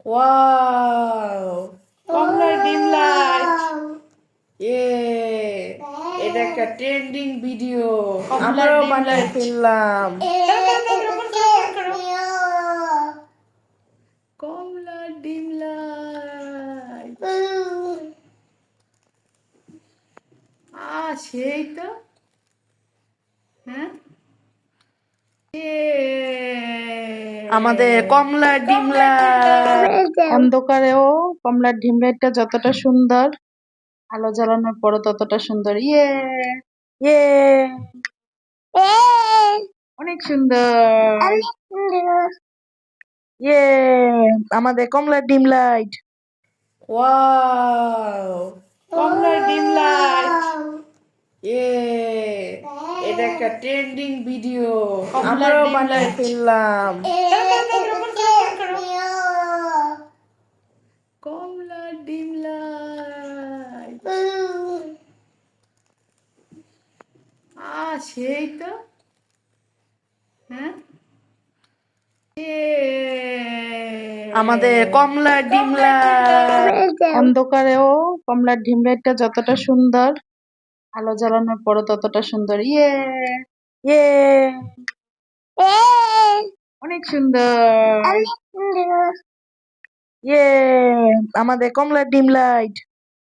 Wow, কমলার dim light. ইয়ে, এটা একটা ট্রেন্ডিং ভিডিও, আমরাও বানিয়ে ফেললাম। কমলার ডিম লাইট। সেই তো। হ্যাঁ, আমাদের কমলার ডিম লাইট। অন্ধকারেও কমলার ডিম লাইটটা যতটা সুন্দর, আলো জ্বালানোর পরও ততটা সুন্দর। ইয়ে ইয়ে, অনেক সুন্দর। ইয়ে, আমাদের কমলার ডিম লাইট। ওয়াও, কমলার ডিম লাইট। ইয়ে, এটা একটা ট্রেন্ডিং ভিডিও, আমরাও বানিয়ে ফেললাম। কমলার ডিম লাইট। সেই তো। হ্যাঁ, আমাদের কমলার ডিম লাইট। অন্ধকারেও কমলার ডিম লাইটটা যতটা সুন্দর, আলো জ্বালানোর পরও ততটা সুন্দর। ইয়ে ইয়ে, অনেক সুন্দর। ইয়ে, আমাদের কমলার ডিম লাইট।